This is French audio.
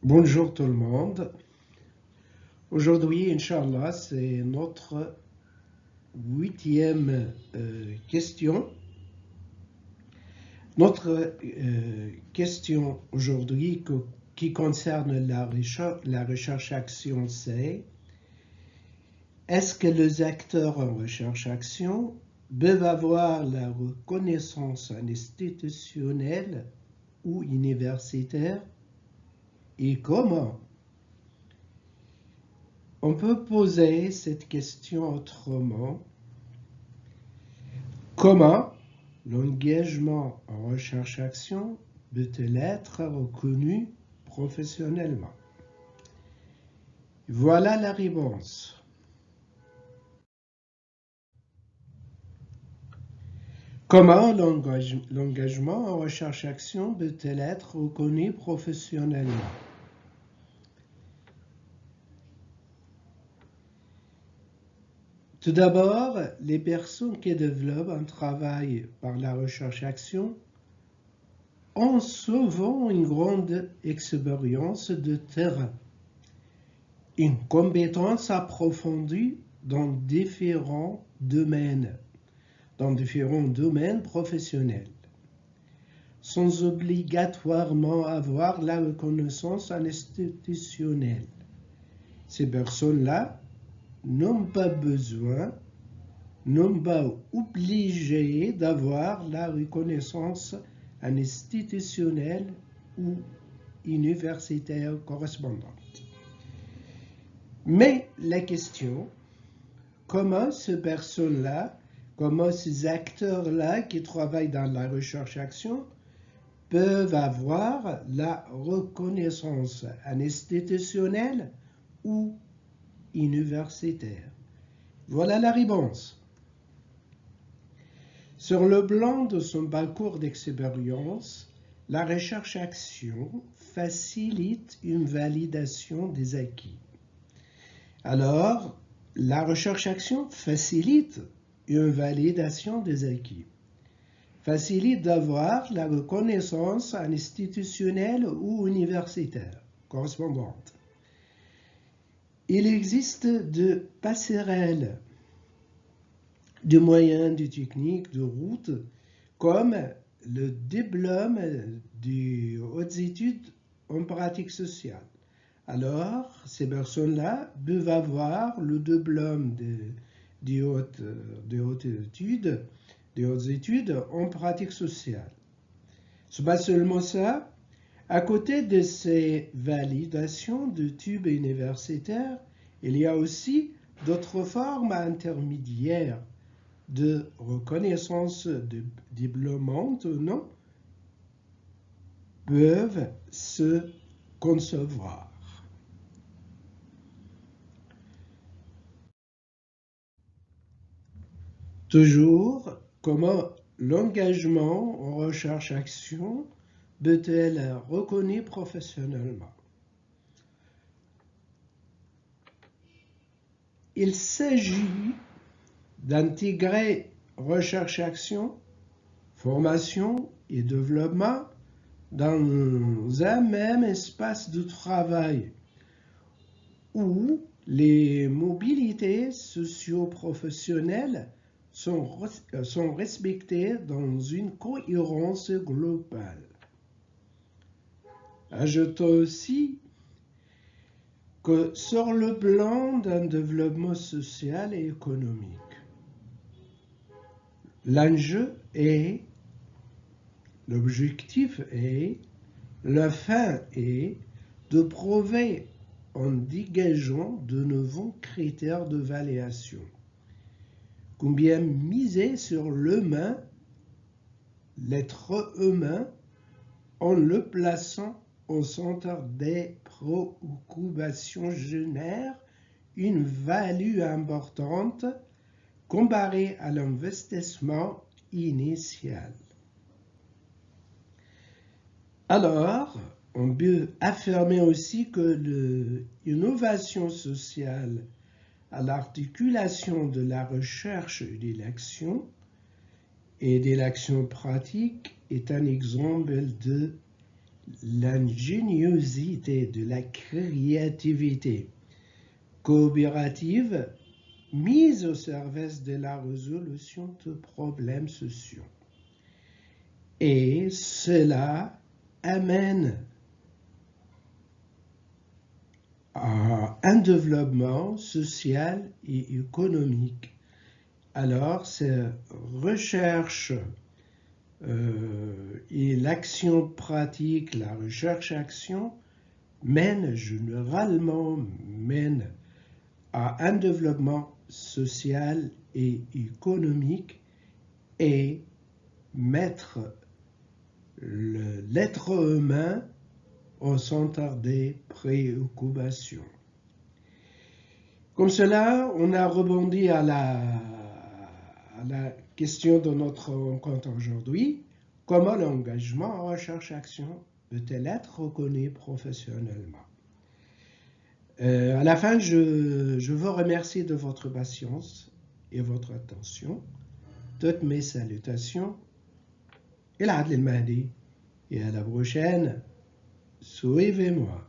Bonjour tout le monde. Aujourd'hui, Inch'Allah, c'est notre 8e question. Notre question aujourd'hui qui concerne la recherche-action, c'est: est-ce que les acteurs en recherche-action peuvent avoir la reconnaissance institutionnelle ou universitaire et comment? On peut poser cette question autrement. Comment l'engagement en recherche-action peut-il être reconnu professionnellement? Voilà la réponse. Comment l'engagement en recherche-action peut-il être reconnu professionnellement? Tout d'abord, les personnes qui développent un travail par la recherche-action ont souvent une grande expérience de terrain, une compétence approfondie dans différents domaines professionnels, sans obligatoirement avoir la reconnaissance institutionnelle. Ces personnes-là n'ont pas obligé d'avoir la reconnaissance institutionnelle ou universitaire correspondante. Mais la question, comment ces acteurs-là qui travaillent dans la recherche-action peuvent avoir la reconnaissance institutionnelle ou universitaire? Voilà la réponse. Sur le plan de son parcours d'expérience, la recherche-action facilite une validation des acquis. Alors, la recherche-action facilite une validation des acquis, facilite d'avoir la reconnaissance institutionnelle ou universitaire correspondante. Il existe des passerelles de moyens, de techniques, de routes, comme le diplôme des hautes études en pratique sociale. Alors, ces personnes-là peuvent avoir le diplôme des hautes études en pratique sociale. Ce n'est pas seulement ça. À côté de ces validations de tubes universitaires, il y a aussi d'autres formes intermédiaires de reconnaissance de diplômantes ou non peuvent se concevoir. Toujours, comment l'engagement en recherche-action peut-il être reconnu professionnellement? Il s'agit d'intégrer recherche-action, formation et développement dans un même espace de travail où les mobilités socio-professionnelles sont respectées dans une cohérence globale. Ajoutons aussi que sur le plan d'un développement social et économique, l'objectif est, la fin est de prouver en dégageant de nouveaux critères de d'évaluation. Combien miser sur l'humain, l'être humain, en le plaçant au centre des préoccupations génère une value importante comparée à l'investissement initial. Alors, on peut affirmer aussi que l'innovation sociale à l'articulation de la recherche et de l'action pratique est un exemple de l'ingéniosité, de la créativité coopérative mise au service de la résolution de problèmes sociaux. Et cela amène à un développement social et économique. Alors, ces recherches et l'action pratique, la recherche-action, généralement mènent à un développement social et économique et mettre l'être humain au centre des préoccupations. Comme cela, on a rebondi à la question de notre rencontre aujourd'hui. Comment l'engagement en recherche-action peut-il être reconnu professionnellement? À la fin, je vous remercie de votre patience et votre attention. Toutes mes salutations. Et à la prochaine. Suivez-moi.